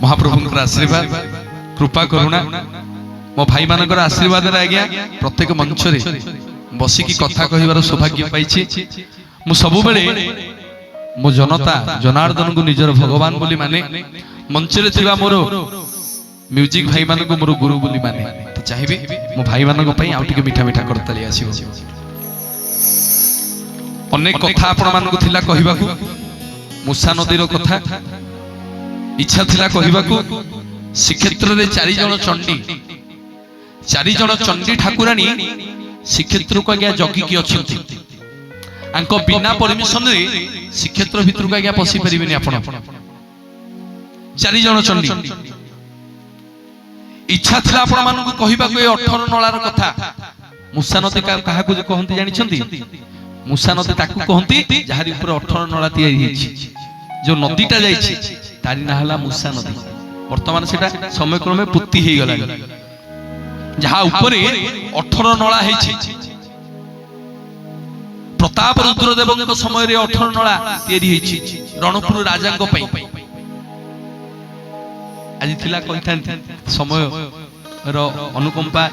महाप्रभुंकर आशीर्वाद कृपा करुणा मो भाई मानकर आशीर्वाद आज्ञा प्रत्येक मंच रे बसिकी कथा कहिबार सौभाग्य पाइछि। मु सब बेले मो जनता जनार्दन को निजर भगवान बोली माने मंच रे थिबा मोर म्यूजिक भाई मान को मोर गुरु बोली माने। तो चाहिए मो भाई मान आउटे मीठा मीठा करताली आसीबो। अनेक कथा आपण मान को थिला कहिबाकू मूसा नदीर कथा इच्छा थिला कहिबाकू। श्रीक्षेत्र रे चारि जण चंडी ठाकुराणी श्रीक्षेत्र को आज्ञा जगी की अछंती। आंको बिना परमिशन रे श्रीक्षेत्र भितर को आज्ञा पसी परिबेनी आपण। चारि जण चंडी इच्छा थिला आपण मान को कहिबाकू ए 18 नळार कथा। मूसा नदी काहा को कहंती जानि छंती? मूसा नदी ताकू कहंती जहारी ऊपर 18 नळा तैयारी हिची जो नदीटा जाइछि तारी ना हला मूसा नदी। वर्तमान सेटा समय क्रमे पुत्ति हे गला जहा ऊपर 18 नळा हिची। प्रताप रुद्रदेव समय रे 18 नळा तैयारी हिची रणपुर राजा को पई। आज थिला कहिथांती समय रो अनुकंपा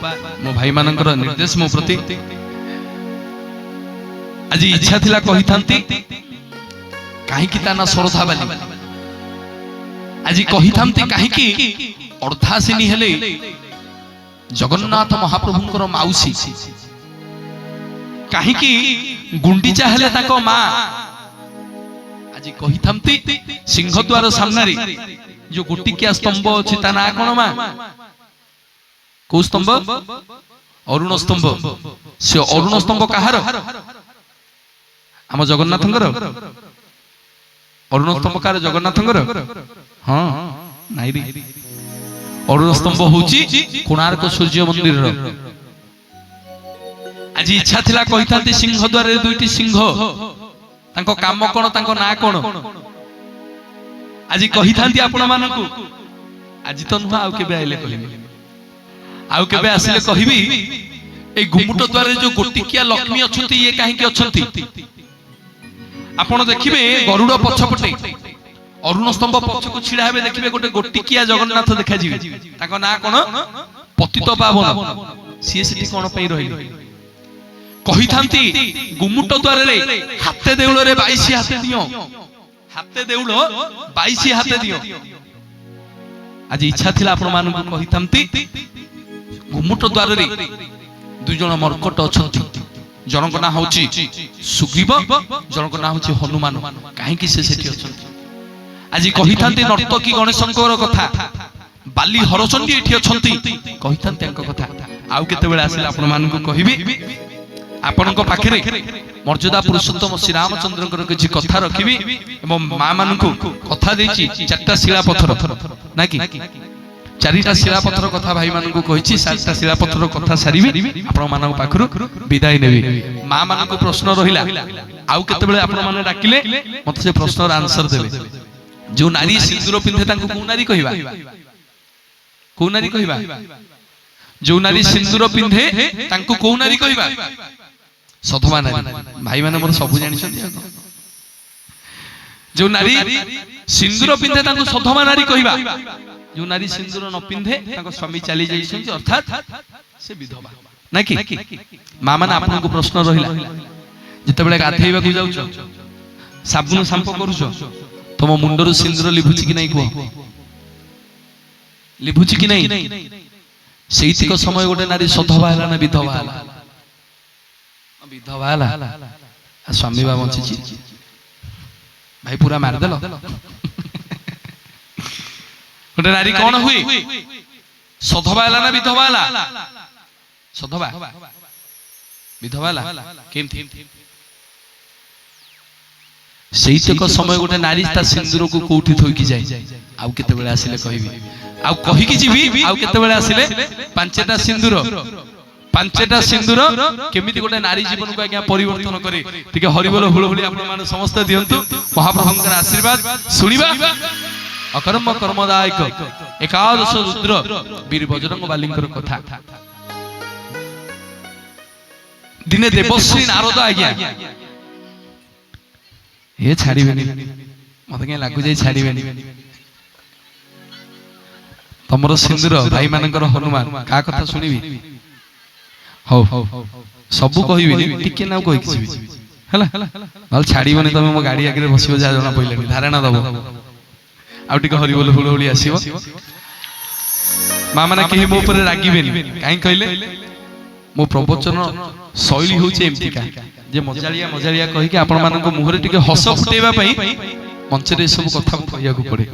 मो भाई मानकर निर्देश मो प्रति आज इच्छा थिला कहिथांती काहे की ताना श्रद्धा बाली आज कहिथांती काहे की अर्धासिनी हेले जगन्नाथ महाप्रभुंकर माउसी काहे की गुंडीचा हेले ताको मां। आज कहिथांती सिंहद्वार सामने रे जो गोटिकिया स्तंभ अछि ता ना कोन मां? को स्तंभ? अरुण स्तंभ। से अरुण स्तंभ कहार? आम जगन्नाथंकर। अरुण स्तंभ कार? जगन्नाथंकर। हां नाइ रे अरुण स्तंभ होची कोणार्क सूर्य मंदिर रो। आज इच्छा थिला कहिथांती सिंह द्वार रे दुईटी सिंह तांको काम कोन तांको ना कोन? आज कहिथांती आपण मानकू आज तो नुहा आउ केबे आइले कहिबी आउ केबे आसिले कहिबी ए गुमुट द्वार रे जो गोटिकिया लक्ष्मी अछंती ये काहे की अछंती? आपण देखिबे गरुड़ पछपटे अरुण स्तंभ पछको छिडा हेबे देखिबे गोटे गोटिकिया जगन्नाथ देखा जिवे ताको ना कोन? पतित पावन। सिए सिटी कोन पई रहिलो कहिथांती गुमुट द्वार रे हाते देउळ रे 22 हाते दियो हाते देउळ 22 हाते दियो। आज इच्छा थिला आपण मान को कहिथांती गुमुट द्वार रे दुई जण मर्कट अछंती जनक ना होची सुग्रीव जनक ना होची हनुमान। काहे की से सेठी अछंती? आज कहिथांती नर्तकी गणेशंकर कथा बाली हरचंडी एठी अछंती कहिथांती अंक कथा। आउ केते बेला आसिला आपण मान को कहिबी आपण को पाखरे मर्यादा पुरुषोत्तम श्री रामचंद्रकर किछि कथा रखिबी एवं मां मान को कथा देछि चारटा शिला पत्थर ना कि चारिटा शिला पत्थर कथा भाई मान को कहिछि। सातटा शिला पत्थर कथा सारिबी आपण मान पाखरु विदाई नेबी। मां मान को प्रश्न रहिला आउ केते बेले आपण मान डाकिले मते से प्रश्नर आंसर देबे। जो नारी सिंदूर पिंधे तांको को नारी कहिबा? को नारी कहिबा? जो नारी सिंदूर पिंधे तांको को नारी कहिबा? सधवा नारी। भाई माने मोर सब जानि छथि। जो नारी सिंदूर पिंधे तांको सधवा नारी कहिबा। जो नारी सिंदूर न पिंधे तांको स्वामी चली जाई छथि अर्थात से विधवा ना कि? मां माने आपन को प्रश्न रहिला जते बेले गाथेइबा को जाउछ साबुन शाम्पू करूछ तम मुंडरो सिंदूर लिभुछि कि नै को? लिभुछि कि नै? सेइतिक समय गोटे नारी सधवा हला ना विधवा हला? विधवा हला। स्वामी बा बंचिछि भाई पूरा मार देलो। गोटे नारी कोन हुई? सधवा हला ना विधवा हला? सधवा विधवा हला केमथि? सेइतिक समय गोटे नारी ता सिंदूर को कोठी थोई की जाय आउ केते बेले आसिले कहिबी आउ कहि की जीवी आउ केते बेले आसिले पांचटा सिंदूर केमिति गोटे नारी जीवन को आज्ञा परिवर्तन करे ठीक हरिबोल हुलहुली आपण मान समस्त दियंतु। महाप्रभुंकर आशीर्वाद सुनिबा अकर्म कर्मदायक एकादश रुद्र वीर बजरंग बालींकर कथा। दिने देवश्री नारद आज्ञा ये छाड़ीबेनी मते के लागु जाई छाड़ीबेनी तमर सिंदूर भाई मानकर हनुमान का कथा सुनिबी हो सबु कहबी टिके ना कहि किछि हला नल छाड़ीबनी तमे मो गाड़ी आगे बसिबो जा जना पइलानी धारणा दबो आ टिके हरि बोल हुल हुली आसीबो मा माने केही मो ऊपर रागिबेनी काई कहले मो प्रवचन शैली होचे एमतिका जे मजालिया मजालिया कहि के आपण मानन को मुहरे टिके हस फुटेबा पई मंच रे सब कथा कहिया को पड़े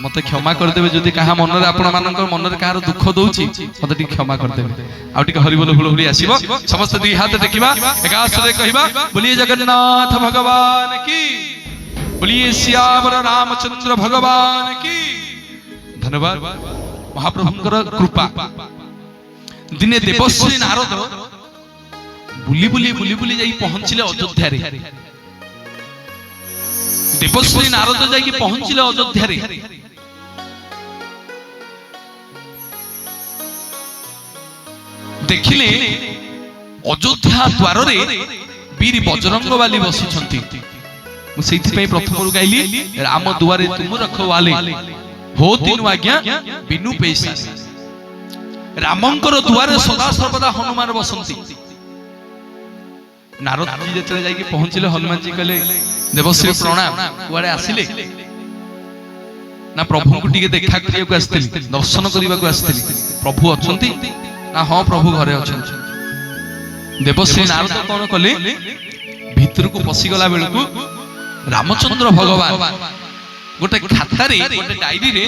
मते क्षमा कर देबे जदी कहा मन रे आपण मानन को मन रे कहार दुख दोउची मते टिके क्षमा कर देबे आ टिके हरि बोल हुल हुली आसीबो समस्त दी हाथ देखिबा एकास रे कहिबा बोलिए जगन्नाथ भगवान की बोलिए सियावर रामचंद्र भगवान की धन्यवाद महाप्रभुकर कृपा दिने देवश्री नारद बुली बुली बुली बुली जाई पहुंचले अयोध्या रे देवश्री नारद जाई पहुंचले अयोध्या रे देखिले अयोध्या द्वार रे वीर बजरंग वाली बसी छंती मु सेथि पई प्रथम रु गाइली राम दुआरे तुम रखवाले हो तीन आज्ञा बिनु पैसा रामंकर दुआरे सदा सर्वदा हनुमान बसंती नारद जी जेतले जाई पहुंचले हनुमान जी कहले देवश्री प्रणाम कुआडे आसिले ना प्रभु को टिके देखा करिया को आस्थिली दर्शन करिबा को आस्थिली प्रभु अछंती ना हां प्रभु घरे अछंती देवश्री नारद कोन कले भीतर को पसी गला बेल को रामचंद्र भगवान गोटे खाता रे गोटे डायरी रे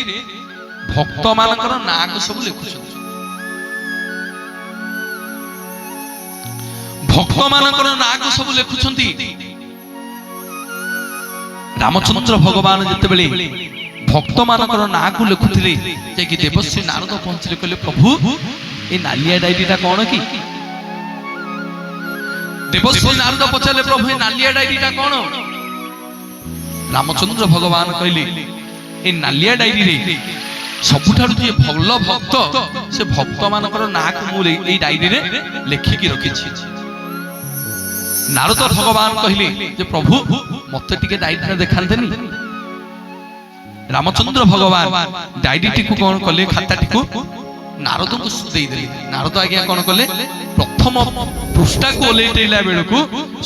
भक्त मानकर ना को सब लिखुछन भक्त मानकर ना को सब लिखुछंती रामचंद्र भगवान जते बेले भक्त मानकर ना को लिखुथिले जे कि देवश्री नारद पहुंचले कहले प्रभु ए नालिया डायरीटा कोन की देवश्री नारद पछले प्रभु ए नालिया डायरीटा कोन रामचंद्र भगवान कहले ए नालिया डायरी रे सबुठारु जे भल भक्त से भक्त मानकर ना को मु ए डायरी रे लेखि की रखि छी नारद भगवान कहले जे प्रभु मते टिके डायरी देखांतेनी रामचंद्र भगवान डायरी टी को कोन कले खाता टी को नारद को देई देले नारद आज्ञा कोन कले प्रथम पृष्ठा को लेटेला बेल को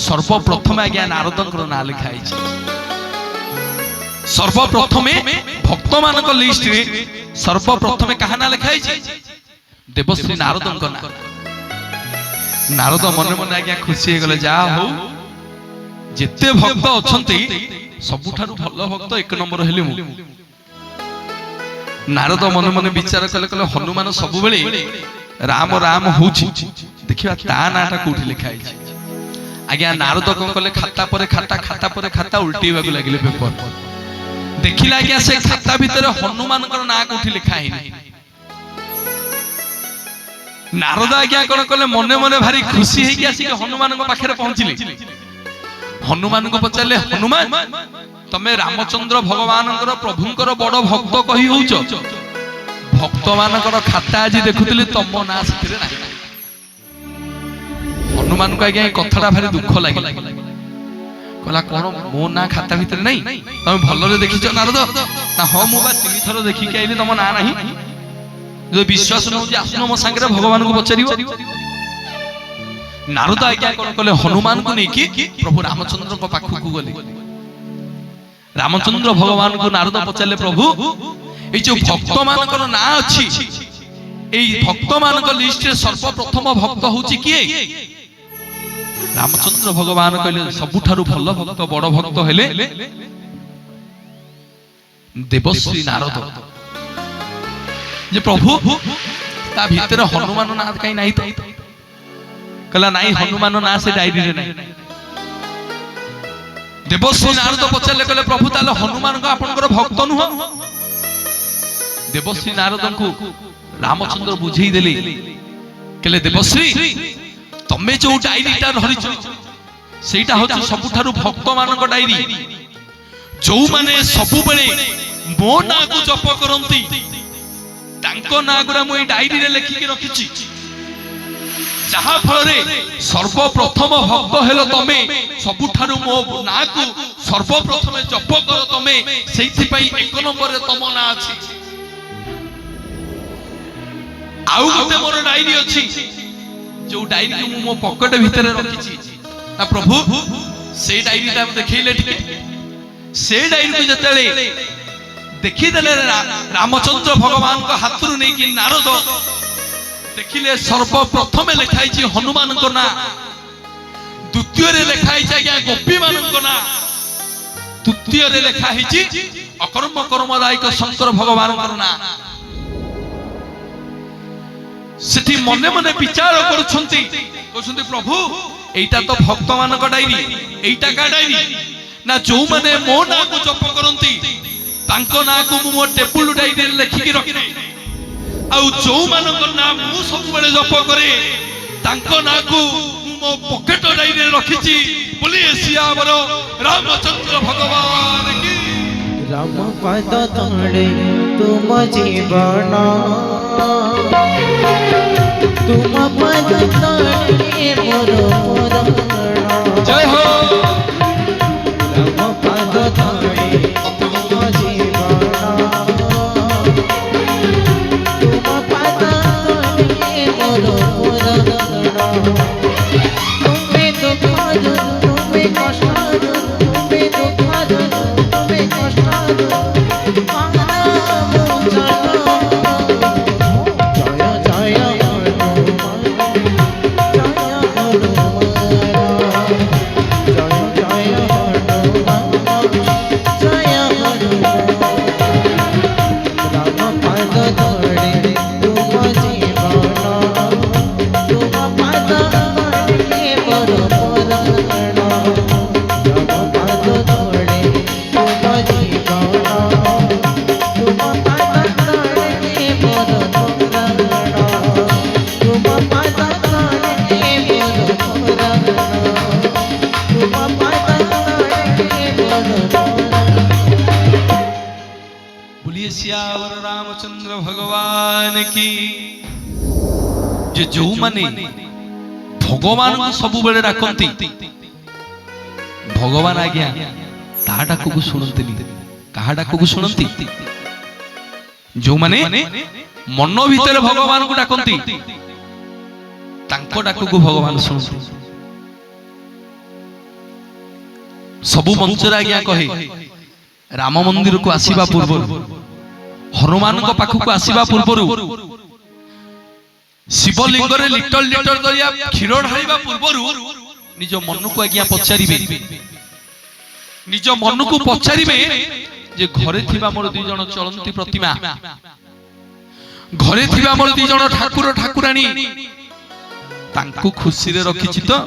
सर्वप्रथम आज्ञा नारदकर ना लिखाई छी सर्वप्रथमे भक्त मानक लिस्ट रे सर्वप्रथमे कहा ना लिखाई छी देवश्री नारदक ना नारद मन मन आज्ञा खुशी हे गले जा हो जेते भक्त अछंती सबुठारु भल भक्त एक नंबर हेली मु नारद मन मन विचार कले कले हनुमान सब बेले राम राम होछि देखिबा ता नाटा कोठी लिखाई छी आज्ञा नारद को कले खाता परे खाता खाता परे खाता उल्टीबा को लागिले पेपर देखिला क्या से खाता भीतर हनुमान कर ना कोठी लिखा है नारद आज्ञा कोन कले मने मने भारी खुशी हे कि हनुमान को पाखरे पहुंचले हनुमान को पचाले हनुमान तमे रामचंद्र भगवानकर प्रभुंकर बड़ भक्त कहि होउछ भक्त मानकर खाता आज देखुतले तम ना सिथिरे नाही हनुमान को आज्ञा कथाटा भारी दुख लागिला कहला कोन मो ना खाता भीतर नहीं तमे भल्लो रे देखिछ नारद ना हो मो बा तीन थरो देखि के आइले तम ना नाही जो विश्वास न जे आसनो मो संगे भगवान को पचारियो नारद आज्ञा कोन कले हनुमान को नेकी प्रभु रामचंद्र को पाखु को गले रामचंद्र भगवान को नारद पचाले प्रभु ए जो भक्त मानकर ना अछि ए भक्त मानकर लिस्ट रे सर्वप्रथम भक्त होची किए रामचंद्र भगवान कहले सबुठारु भल भक्त बड़ भक्त हेले देवश्री नारद जे प्रभु ता भीतर हनुमान ना कहीं नहीं तो कहला नहीं हनुमान ना से डायरी रे नहीं देवश्री नारद पचारले कहले प्रभु ताले हनुमान को आपनकर भक्त नुह देवश्री नारद को रामचंद्र बुझेई देले कहले देवश्री तमे जो डायरीटा धरिछ सेटा होछ सबुठारु भक्त मानक डायरी जो माने सबु बेले मो ना को जप करंती तांको ना गुरा मु डायरी रे लिखि के रखिछि जहा फल रे सर्वप्रथम भक्त हेलो तमे सबुठारु मो ना को सर्वप्रथम जप कर तमे सेथि पई एक नंबर रे तम ना अछि आउ गोटे मोर डायरी अछि जो डायरी को मो पॉकेट भीतर रखिछि ना प्रभु से डायरी ता देखैले ठीक से डायरी को जतले देखि देले रामचंद्र भगवान को हाथरु नै कि नारद देखिले सर्वप्रथम लिखाई छी हनुमान को ना द्वितीय रे लिखाई छी आज्ञा गोपी मान को ना तृतीय रे लिखाई छी अकर्म कर्मदायक शंकर भगवान को ना सेठी मने मने विचार करूछंती कहउछंती प्रभु एटा तो भक्त मान को डायरी एटा का डायरी ना जो माने मो ना को जप करंती तांको ना को मो टेबुल डायरी लिखि के रखे आ जो मान को ना मु सब बेले जप करे तांको ना को मो पॉकेट डायरी रखिछि बोली सियावर रामचंद्र भगवान की राम पद तोड़े तुम जीवन तुम पद तोड़े मोर जय हो राम पद तोड़े तुम जीवन तुम पद तोड़े मोर तुम्हें दुख तुम्हें कष्ट तुम्हें दुख तुम्हें कष्ट सियावर रामचंद्र भगवान की जे जो माने भगवान को सब बेले डाकंती भगवान आज्ञा ता डाक को सुनंती कहा डाक को सुनंती जो माने मन भीतर भगवान को डाकंती तांको डाक को भगवान सुनंती सबु मंचर आज्ञा कहे राम मंदिर को आसीबा पूर्व हनुमान को पाखु को आसीबा पूर्व शिवलिंग रे लिटर लिटर दरिया क्षीर ढालिबा पूर्व निज मन को आज्ञा पचारिबे निज मन को पचारिबे जे घरे थिबा मोर दी जण चलंती प्रतिमा घरे थिबा मोर दी जण ठाकुर ठाकुरानी तांको खुशी रे रखिछि तो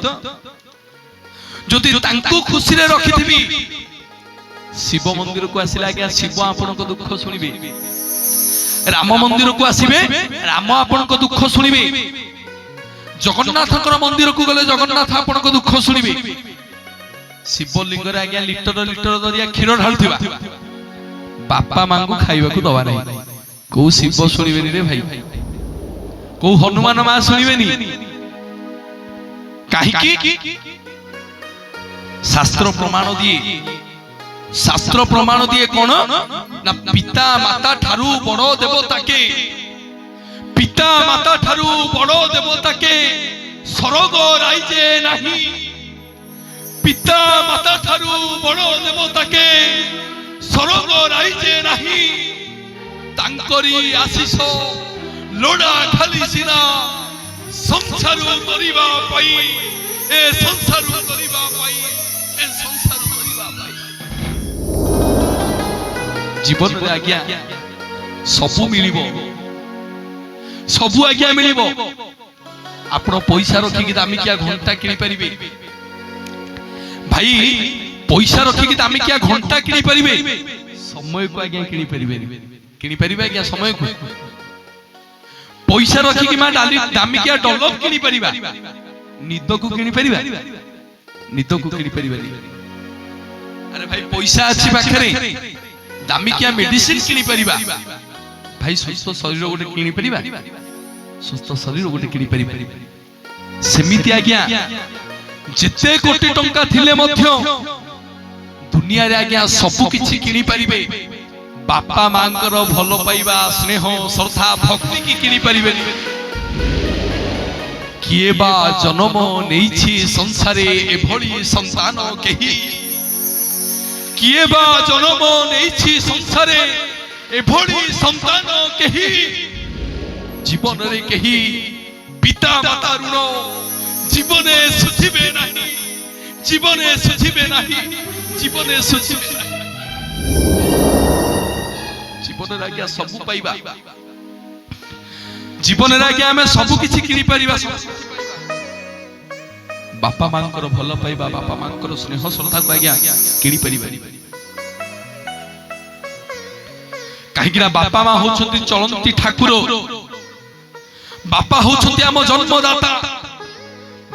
जदि तांको खुशी रे रखिथिबी शिव मंदिर को आसिला आज्ञा शिव आपण को दुख सुनिबे राम मंदिर को आसीबे राम आपण को दुख सुनिबे जगन्नाथ मंदिर को गले जगन्नाथ आपण को दुख सुनिबे शिवलिंग रे आज्ञा लिटर लिटर दरिया क्षीर ढालुथिबा बापा मां को खाइबा को दवा नहीं को शिव सुनिबेनी रे भाई को हनुमान मां सुनिबेनी काहे की शास्त्र प्रमाण दिए शास्त्र प्रमाण दिए कौन ना पिता माता ठारू बड़ो देवता के पिता माता ठारू बड़ो देवता के स्वर्ग राइजे नहीं पिता माता ठारू बड़ो देवता के स्वर्ग राइजे नहीं तांकरी आशीष लोड़ा खाली सिना संसार करिबा पाई ए संसार करिबा पाई ए संसार करिबा पाई जीवन रे आज्ञा सबु मिलिबो सबु आज्ञा मिलिबो आपण पैसा रखी कि दामिकिया घंटा किनी परिबे भाई पैसा रखी कि दामिकिया घंटा किनी परिबे समय को आज्ञा किनी परिबे आज्ञा समय को पैसा रखी कि मा दामिकिया डॉलर किनी परिबा निद को किनी परिबा निद को किनी परिबा अरे भाई पैसा अछि पाखरे दामिकिया मेडिसिन किनी परिबा भाई सुस्थ शरीर गोटे किनी परिबा सुस्थ शरीर गोटे किनी परिबा सेमिति आज्ञा जेते कोटी टंका थिले मध्य दुनिया रे आज्ञा सब किछि किनी परिबे बापा मांकर भलो पाइबा स्नेह श्रद्धा भक्ति की किनी परिबे किए बा जन्म नेइछि संसारे एभଳି संतान केही किए बा जन्म नेइछि संसारे एभଳି संतान केही जीवन रे केही पिता माता ऋण जीवने सुझिबे नाही जीवने सुझिबे नाही जीवने सुझिबे नाही जीवन रे आज्ञा सब पाइबा जीवन रे आज्ञा हमें सब किछि किनि परिबा बापा मांकर भल पाइबा बापा मांकर स्नेह श्रद्धा को आज्ञा किनि परिबा कहीं बापा माँ होछंती चलंती ठाकुर बापा होछंती आम जन्मदाता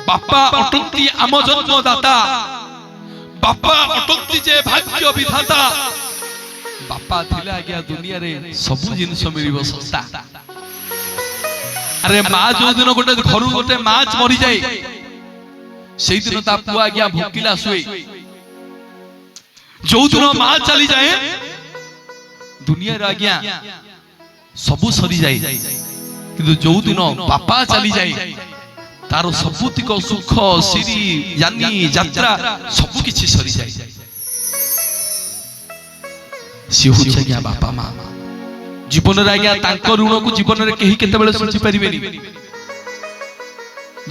बापा अटंती आम जन्मदाता बापा अटंती जे भाग्य विधाता बापा थिला आज्ञा दुनिया रे सब जिनिस मिलिबो सस्ता अरे माँ जो दिन गोटे घर गोटे माँ मरी जाए से दिन ता पुआ आज्ञा भोकिला शुए जो दिन माँ चली जाए दुनिया रे आज्ञा सबु सरी जाए किंतु जो दिन बापा चली जाए तार सबुतिक सुख सिरी यानी यात्रा सब किछि सरी जाए सी होछ आज्ञा बापा माँ जीवन रे आज्ञा तांको ऋण को जीवन रे केही केते बेले सुझि परिबेनी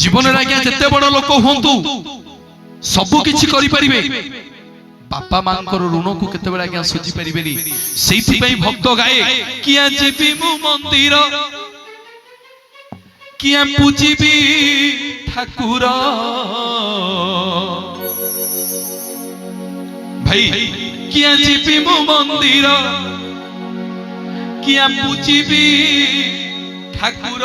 जीवन रे आज्ञा जते बड़ लोक होंतु सब किछि करि परिबे बापा मांकर ऋण को केते बेले आज्ञा सुझि परिबेनी सेइथि पई भक्त गाए किया जीबी मु मंदिर किया पूजिबी ठाकुर भाई किया जीबी मु मंदिर किया पूजिबी ठाकुर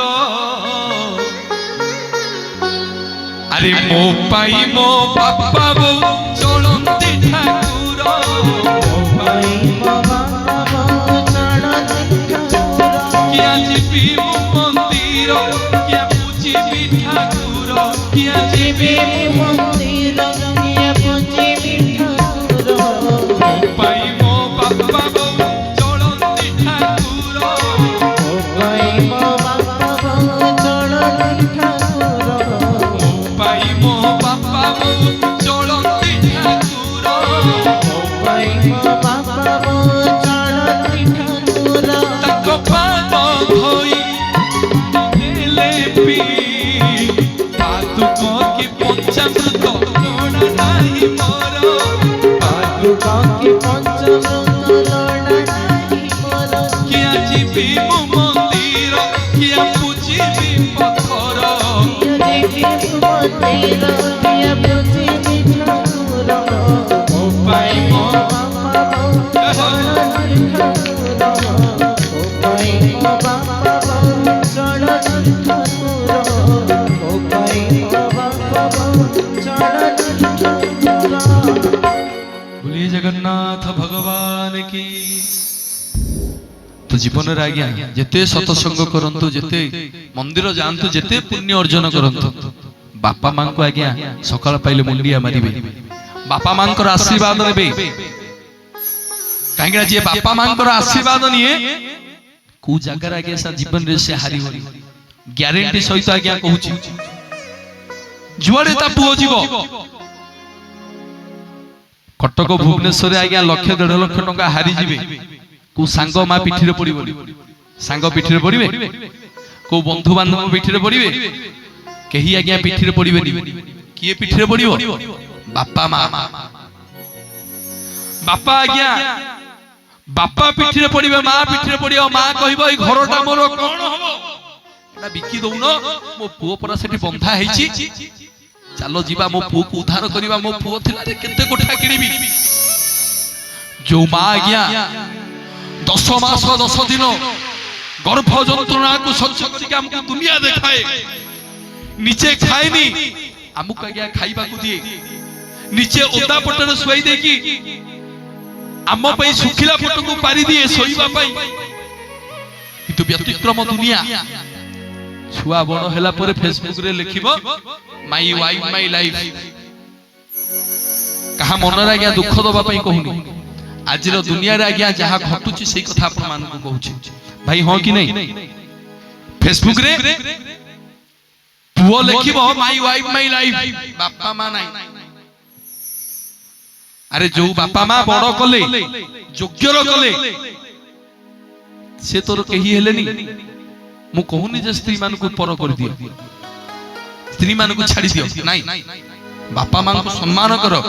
अरे मो पाई मो बापा बो चलंती ठाकुर मो पाई मो बापा बो चलंती ठाकुर किया जीबी मो मंदिर किया पूजिबी ठाकुर किया जीबी मो मंदिर किया पूजिबी ठाकुर मो पाई मो बापा बो बोलिए जगन्नाथ भगवान की। तो जीवन रे आज्ञा जेते सत्संग करंतु जेते मंदिर जानतु जेते पुण्य अर्जन करंतु बापा मां को आज्ञा सकाळ पाइले मुंडिया मारिबे बापा मां को आशीर्वाद नेबे काहेकि जे बापा मां को आशीर्वाद निये को जगह आज्ञा सा जीवन रे से हारि होनी ग्यारंटी सहित आज्ञा कहूची जुआड़े ता पुओ जीव कटक भुवनेश्वर आज्ञा लक्ष 1.5 लाख टंका हारी जीवे को सांग मा पिठी रे पड़िबो सांग पिठी रे पड़िबे को बंधु बांधव पिठी रे पड़िबे केही आज्ञा पिठी रे पड़िबेनी किए पिठी रे पड़िबो बापा मां बापा आज्ञा बापा पिठी रे पड़िबे मां पिठी रे पड़ियो मां कहबो ई घरटा मोर कोन हबो एटा बिकी दउनो मो पुओ परा सेठी बंधा हेची चलो जीवा मो पुओ को उद्धार करिबा मो पुओ थिला रे केते कोठा किनिबी जो मां आज्ञा 10 मास 10 दिन गर्भ जंत्रणा को सच्च करके हमको दुनिया देखाए नीचे खाएनी हमको आज्ञा खाइबा को दिए नीचे ओदा पटरे सुई देकी आम पई सुखिला पट को पारी दिए सोईबा पई किंतु व्यतिक्रम दुनिया छुआ बड़ हैला पर फेसबुक रे लिखिबो माय वाइफ माय लाइफ कहा मन रे आज्ञा दुख दबा पई कहूनी आज दुनिया रे आज्ञा जहा घटुची से कथा आपण मान को कहूची भाई हो कि नहीं फेसबुक रे पुओ लिखिबो माई वाइफ माई लाइफ बापा मां नाही अरे जो बापा मां बड़ कले योग्यर कले से तोर केही हेलेनी मु कहूनी जे स्त्री मान को पर कर दियो स्त्री मान को छाड़ी दियो नाही बापा मां को सम्मान करो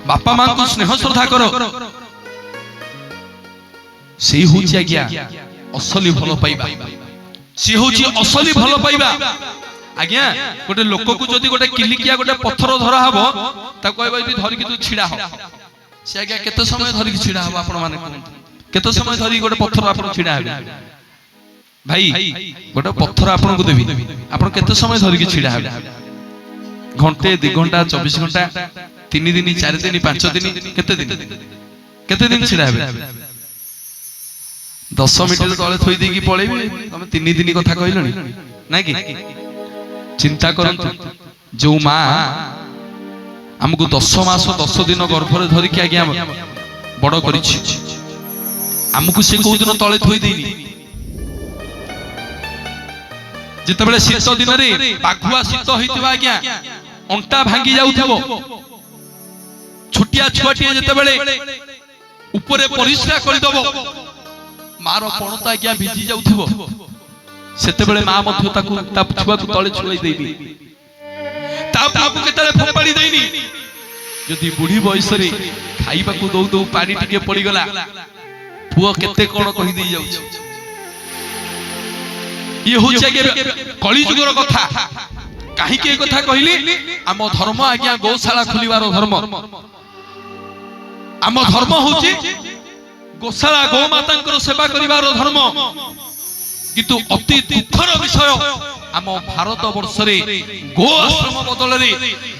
बापा मां को स्नेह श्रद्धा करो से होची आज्ञा असली भलो पाइबा से होची असली भलो पाइबा आज्ञा गोटे लोक को जदी गोटे किलिकिया गोटे पत्थर धरा हबो ता कहबो इति धरि कि तू छिडा हो से आज्ञा केते समय धरि कि छिडा हबो आपण माने केते समय धरि गोटे पत्थर आपण छिडा हेबे भाई गोटे पत्थर आपण को देबी आपण केते समय धरि कि छिडा हेबे घंटे 2 घंटा 24 घंटा 3 दिन 4 दिन 5 दिन केते दिन छिडा हेबे 10 मिनिट तले थोई देकी पळेबी तमे 3 दिन कथा कहलनी ना कि चिंता करंतु जो मां हमको 10 मास 10 दिन गर्भ रे धरि के आज्ञा बड़ करिछि हमको से को दिन तले थोई देनी जते बेले शीत दिन रे बाघुआ शीत होइतबा आज्ञा अंटा भांगी जाउथबो छुटिया छुआटिया जते बेले ऊपरे परिश्रा करि दबो मार पणता आज्ञा भिजी जाउथबो सेते बेले मां मध्य ताकू ता छुआ को तळे छुई देबी ता बाबू के तळे फोपाड़ी देनी जदी बुढ़ी बयस रे खाइबा को दौ दौ पानी टिके पड़ी गला पुओ केते कोन कहि देई जाउ ये हो जागे कली जुगर कथा काहे के कथा कहली आम धर्म आज्ञा गौशाला खुलिबार धर्म आम धर्म होची गौशाला गौ मातांकर सेवा करिबार धर्म किंतु अति दुखर विषय आम भारत वर्ष रे गो आश्रम बदल रे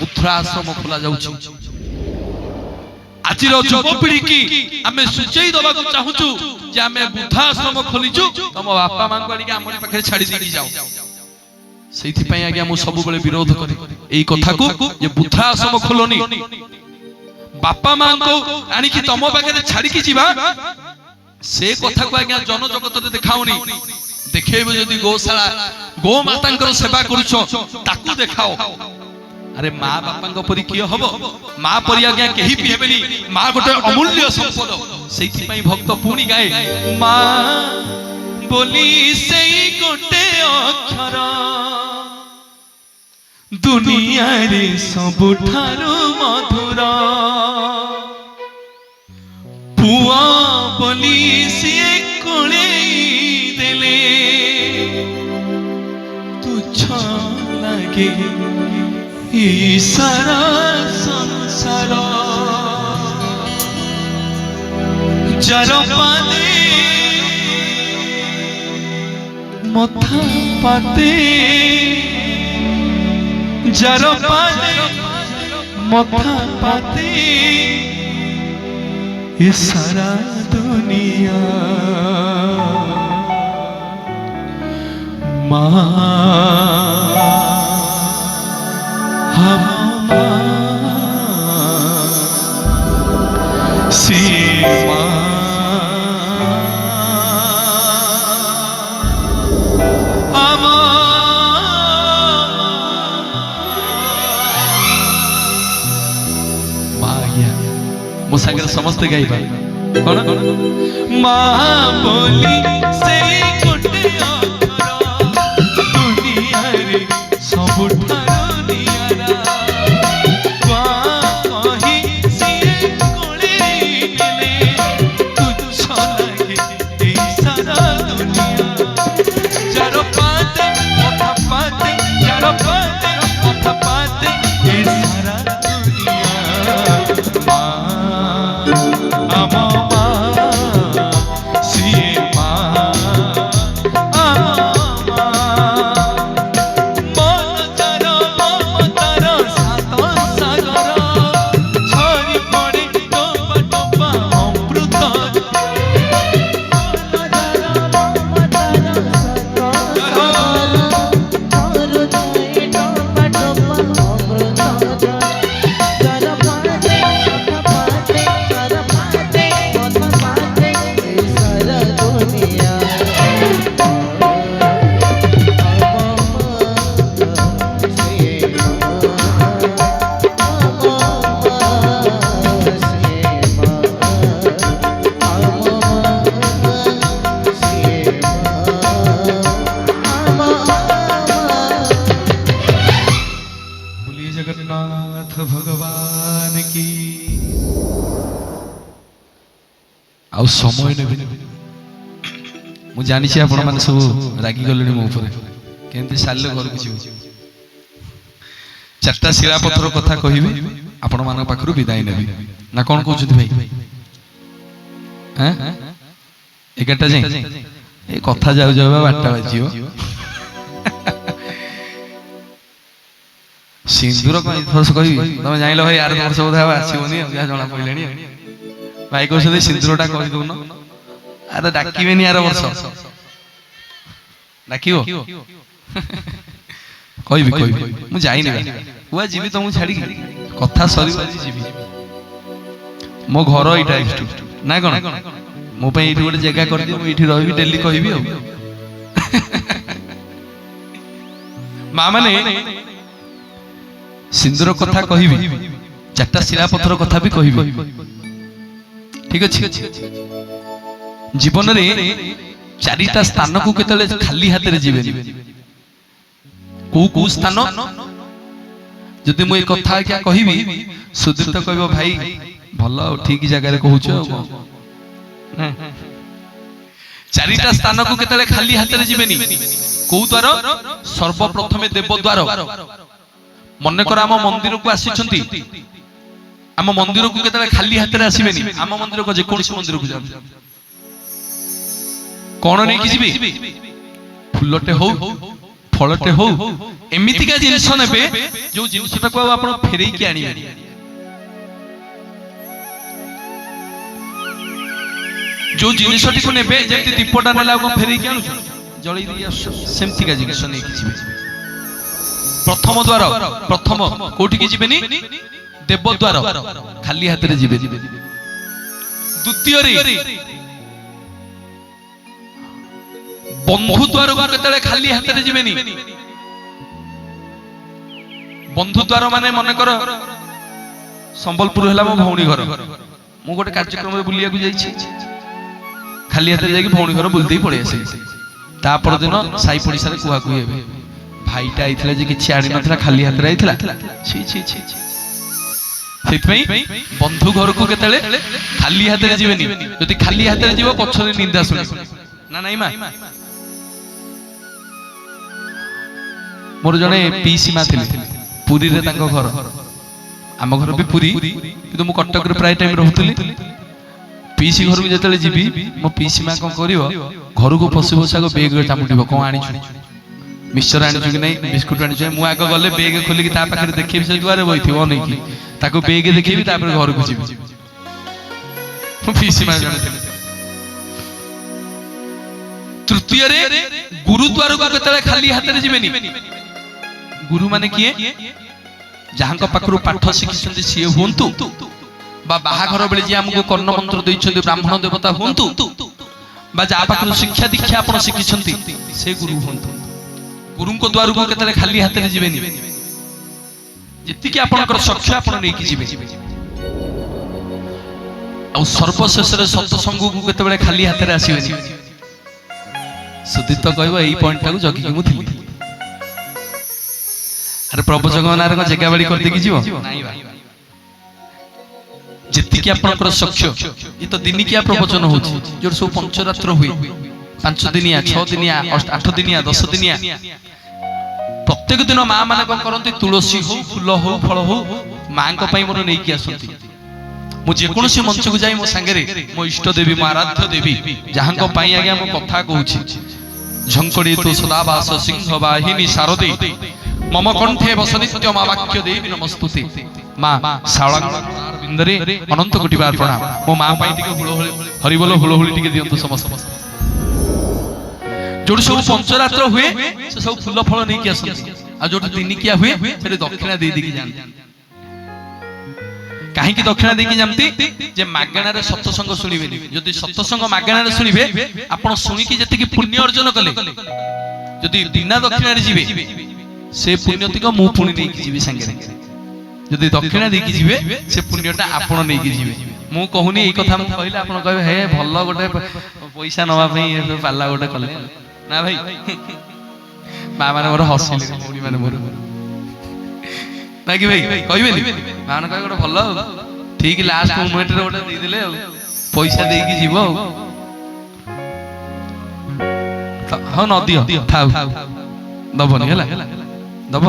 वृद्धाश्रम खोला जाउछि आज युवपीढ़ी की आम सूचई दबा चाहूँ जे आम वृद्धाश्रम खोलीचु तुम बापा मां को आमरी पाखे छाड़ी देकी जाओ से आज्ञा मु सब बेले विरोध करे एई कथा को जे वृद्धाश्रम खोलोनी बापा मां को आनिकी तुम पाखे छाड़ी की जीवा से कथा को आज्ञा जन जगत रे देखाउनी देखेबो जदी गौशाला गो मातांकर सेवा करूछो ताकू देखाओ अरे माँ बापा परी किए हम माँ परी आज्ञा कहीं भी हेबेनी माँ गोटे अमूल्य संपद से भक्त पुणी गाए माँ बोली से गोटे अक्षर दुनिया रे सबुठारु मधुर पुआ बोली से कोले देले तुच्छ लागे सारा संसार जार पाते मथा पाते जार पाते मथा पाते ये सारा दुनिया माँ सीमा मो सागर समस्त गाइबा कौन माँ बोली से गोटे अक्षर दुनिया रे सबुठारो नियारा ଆଉ ସମୟ ନେବେନି। ମୁଁ ଜାଣିଛି ଆପଣ ମାନେ ସବୁ ରାଗି ଗଲେଣି ମୋ ଉପରେ, କେମିତି ସାରିଲେ ଘରକୁ ଯିବୁ। 4ଟା ଶିଳାପଥର କଥା କହିବି, ଆପଣ ମାନଙ୍କ ପାଖରୁ ବିଦାୟ ନେବି ନା କଣ କହୁଛନ୍ତି ଭାଇ? 11ଟା ଯାଏ ଏ କଥା ଯାଉ ଯାଉ 12ଟା ବାଜିବ। ସିନ୍ଦୁର କଣ ଏଥର କହିବି? ତମେ ଜାଣିଲ ଭାଇ ଆର ବର୍ଷ ବୋଧେ ଆସିବନି, ଯାହା ଜଣା ପଡ଼ିଲାଣି। ଭାଇ କହୁଛନ୍ତି ସିନ୍ଦୁରଟା କହିଦଉନ। ଆରେ ଡାକିବେନି ଆର ବର୍ଷ, ଡାକିବ? କହିବି କହିବି, ମୁଁ ଯାଇନି କୁଆ ଯିବି ତମକୁ ଛାଡିକି, କଥା ସରିବ ଆଜି ଯିବି। ମୋ ଘର ଏଇଟା ନା କଣ? ମୋ ପାଇଁ ଏଇଠି ଗୋଟେ ଜାଗା କରିଦିଅ, ମୁଁ ଏଇଠି ରହିବି, ଡେଲି କହିବି। ଆଉ ମା ମାନେ ସିନ୍ଦୁର କଥା କହିବି, 4ଟା ଶିଳାପଥର କଥା ବି କହିବି, ଠିକ ଅଛି? ଜୀବନରେ 4ଟା ସ୍ଥାନକୁ କେତେବେଳେ ଖାଲି ହାତରେ ଯିବେନି। କୋଉ କୋଉ ସ୍ଥାନ? ଯଦି ମୁଁ ଏ କଥା ଆଜ୍ଞା କହିବି, ସୁଦୀପ୍ତ କହିବ ଭାଇ ଭଲ ଠିକ ଜାଗାରେ କହୁଛ। 4ଟା ସ୍ଥାନକୁ କେତେବେଳେ ଖାଲି ହାତରେ ଯିବେନି। କୋଉ ଦ୍ୱାର? ସର୍ବପ୍ରଥମେ ଦେବଦ୍ୱାର। ମନେକର ଆମ ମନ୍ଦିରକୁ ଆସିଛନ୍ତି, ଆମ ମନ୍ଦିରକୁ କେତେବେଳେ ଖାଲି ହାତରେ ଆସିବେନି। ଆମ ମନ୍ଦିରକୁ ଯେକୌଣସି ମନ୍ଦିରକୁ ଯାଆନ୍ତୁ, କଣ ନେଇକି ଯିବେ? ଫୁଲଟେ ହଉ, ଫଳଟେ ହଉ, ଏମିତିକା ଜିନିଷ ନେବେ ଯୋଉ ଜିନିଷଟାକୁ ଆଉ ଆପଣ ଫେରେଇକି ଆଣିବେ। ଯୋଉ ଜିନିଷଟିକୁ ନେବେ, ଯେମିତି ଦୀପଟା ନେଲା ଆଉ କଣ ଫେରେଇକି ଆଣୁଛ, ଜଳେଇ ଦେଇକି ଆସୁଛ, ସେମିତିକା ଜିନିଷ ନେଇକି ଯିବେ। ପ୍ରଥମ ଦ୍ୱାର, ପ୍ରଥମ କୋଉଠିକି ଯିବେନି? ଦେବଦ୍ୱାର, ଖାଲି ହାତରେ ଯିବେ। ଦ୍ୱିତୀୟରେ ବନ୍ଧୁ ଦ୍ୱାରକୁ କେତେବେଳେ ଖାଲି ହାତରେ ଯିବେନି। ବନ୍ଧୁ ଦ୍ୱାର ମାନେ ମନେକର ସମ୍ବଲପୁର ହେଲା ମୋ ଭଉଣୀ ଘର, ମୁଁ ଗୋଟେ କାର୍ଯ୍ୟକ୍ରମରେ ବୁଲିବାକୁ ଯାଇଛି, ଖାଲି ହାତରେ ଯାଇକି ଭଉଣୀ ଘର ବୁଲି ଦେଇ ପଳେଇ ଆସିଲି। ତା ପରଦିନ ସାଇ ପଡିଶାରେ କୁହାକୁହି ହେବେ, ଭାଇଟା ଆଇଥିଲା ଯେ କିଛି ଆଣି ନଥିଲା, ଖାଲି ହାତରେ ଆଇଥିଲା। ସେଥିପାଇଁ ବନ୍ଧୁ ଘରକୁ କେତେବେଳେ ଖାଲି ହାତରେ ଯିବେନି। ଯଦି ଖାଲି ହାତରେ ଯିବ ପଛରେ ନିନ୍ଦା ଶୁଣିବ ନା ନାଇଁ ମା? ମୋର ଜଣେ ପିଇସି ମା ଥିଲେ, ପୁରୀରେ ତାଙ୍କ ଘର, ଆମ ଘର ବି ପୁରୀ, କିନ୍ତୁ ମୁଁ କଟକରେ ପ୍ରାୟ ଟାଇମ ରହୁଥିଲି। ପିଇସି ଘରକୁ ଯେତେବେଳେ ଯିବି, ମୋ ପିଇସି ମା କଣ କରିବ, ଘରକୁ ପଶି ପଶି ଆଗ ବେଗରେ ଚାମୁଟିବ, କଣ ଆଣିଛୁ, ମିକ୍ସଚର ଆଣିଛୁ କି ନାଇଁ, ବିସ୍କୁଟ ଆଣିଛୁ। ମୁଁ ଆଗ ଗଲେ ବେଗ ଖୋଲିକି ତା ପାଖରେ ଦେଖେଇବି, ସେ ଦୁଆରେ ବଇଥିବ ଅନେଇକି, ତାକୁ ବେଗ ଦେଖେଇବି, ତାପରେ ଘରକୁ ଯିବି। ମୋ ପିଇସି ମା ଜଣେ ଥିଲେ। ତୃତୀୟରେ ଗୁରୁଦ୍ୱାରକୁ କେତେବେଳେ ଖାଲି ହାତରେ ଯିବେନି। ଗୁରୁ ମାନେ କିଏ? ଯାହାଙ୍କ ପାଖରୁ ପାଠ ଶିଖିଛନ୍ତି ସିଏ ହୁଅନ୍ତୁ, ବା ବାହାଘର ବେଳେ ଯିଏ ଆମକୁ କର୍ଣ୍ଣ ମନ୍ତ୍ର ଦେଇଛନ୍ତି ବ୍ରାହ୍ମଣ ଦେବତା ହୁଅନ୍ତୁ, ବା ଯାହା ପାଖରୁ ଶିକ୍ଷା ଦୀକ୍ଷା ଆପଣ ଶିଖିଛନ୍ତି ସେ ଗୁରୁ ହୁଅନ୍ତୁ। ଗୁରୁଙ୍କ ଦ୍ୱାରକୁ କେତେବେଳେ ଖାଲି ହାତରେ ଯିବେନି। ଯେତିକି ଆପଣଙ୍କର ସଖ୍ୟ ଆପଣ ନେଇକି ଯିବେ। ଆଉ ସର୍ବଶେଷରେ ସତ୍ସଙ୍ଗକୁ କେତେବେଳେ ଖାଲି ହାତରେ ଆସିବେନି। ସୁଦୀପ୍ତ କହିବ ଏଇ ପଏଣ୍ଟଟାକୁ ଜଗିକି ମୁଁ ଥିଲି। ଆରେ ପ୍ରବଚକ ନାଁରେ କଣ ଜାଗା ବାଡି କରିଦେଇକି ଯିବ? ଯେତିକି ଆପଣଙ୍କର ସଖ୍ୟ, ଏ ତ ଦିନିକିଆ ପ୍ରବଚନ ହଉଛି, ଯୋଉଠି ସବୁ ପଞ୍ଚରାତ୍ର ହୁଏ, 5 ଦିନିଆ, 6 ଦିନିଆ, 8 ଦିନିଆ, 10 ଦିନିଆ। ପ୍ରତ୍ୟେକ ଦିନ ମା ମାନେ କଣ କରନ୍ତି, ତୁଳସୀ ହଉ, ଫୁଲ ହଉ, ଫଳ ହଉ, ମାଙ୍କ ପାଇଁ ମୋର ନେଇକି ଆସନ୍ତି। ମୁଁ ଯେକୌଣସି ମଞ୍ଚକୁ ଯାଇ ମୋ ସାଙ୍ଗରେ ମୋ ଇଷ୍ଟ ଦେବୀ, ମୋ ଆରାଧ୍ୟ ଦେବୀ, ଯାହାଙ୍କ ପାଇଁ ଆଜ୍ଞା ମୁଁ କଥା କହୁଛି, ଝଙ୍କଡି ତୁ ସଦାବାସ ସିଂହ ବାହିନୀ ଶାରଦେ ମମ କଣ୍ଠେ ବସନିତ୍ୟ ମା ବାକ୍ୟ ଦେବୀ ନମସ୍ତୁତେ। ମା ଶାଳଙ୍ଗରେ ଅନନ୍ତ କୋଟି ବାର ପ୍ରଣାମ। ମୋ ମା ପାଇଁ ଟିକେ ହରିବୋଲ ହୁଳହୁଳି ଟିକେ ଦିଅନ୍ତୁ ସମସ୍ତେ। ଯୋଉଠି ସବୁ ପଞ୍ଚରାତ୍ର ହୁଏ ସେ ସବୁ ଫୁଲ ଫଳ ନେଇକି ଆସନ୍ତି, ଆଉ ଯୋଉଠି ଦିନିକିଆ ହୁଏ ସେଠି ଦକ୍ଷିଣା ଦେଇ ଦେଇକି ଯାଆନ୍ତି। କାହିଁକି ଦକ୍ଷିଣା ଦେଇକି ଯାଆନ୍ତି? ଯେ ମାଗଣାରେ ସତ୍ସଙ୍ଗ ଶୁଣିବେନି। ଯଦି ସତ୍ସଙ୍ଗ ମାଗଣାରେ ଶୁଣିବେ, ଆପଣ ଶୁଣିକି ଯେତିକି ପୁଣ୍ୟ ଅର୍ଜନ କଲେ, ଯଦି ବିନା ଦକ୍ଷିଣାରେ ଯିବେ ସେ ପୁଣ୍ୟତିକ ମୁଁ ପୁଣି ନେଇକି ଯିବି ସାଙ୍ଗରେ। ଯଦି ଦକ୍ଷିଣା ଦେଇକି ଯିବେ ସେ ପୁଣ୍ୟଟା ଆପଣ ନେଇକି ଯିବେ। ମୁଁ କହୁନି ଏଇ କଥା ମୁଁ କହିଲେ ଆପଣ କହିବେ ହେ ଭଲ ଗୋଟେ ପଇସା ନବା ପାଇଁ ପାଲା ଗୋଟେ କଲେ ନା ଭାଇ। ମା ମାନେ ମୋର ହସିଲେ, ଭଉଣୀ ମାନେ ମୋର ନା କି ଭାଇ କହିବେନି? ମା ମାନେ କହିବେ ଗୋଟେ ଭଲ, ଠିକ ଲାଷ୍ଟ ମୋମେଣ୍ଟରେ ଗୋଟେ ଦେଇଦେଲେ ଆଉ। ତ पैसा देगी जीव हाँ न दियो थाउ दबनी है दब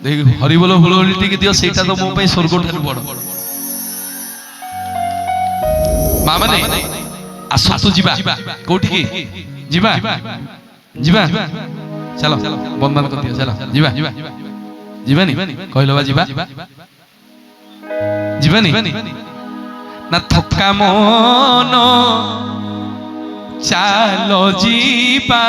देख हरिबोल हुलहुली टिके दियो सेटा तो मो पे स्वर्ग ठाରୁ बड़ मां माने आसतु जीवा कोठी की जीवा जीवा चलो बंधन कर दियो चलो जीवा जीवानी कहलो बा जीवा जीवानी ना थका मन चालो जीवा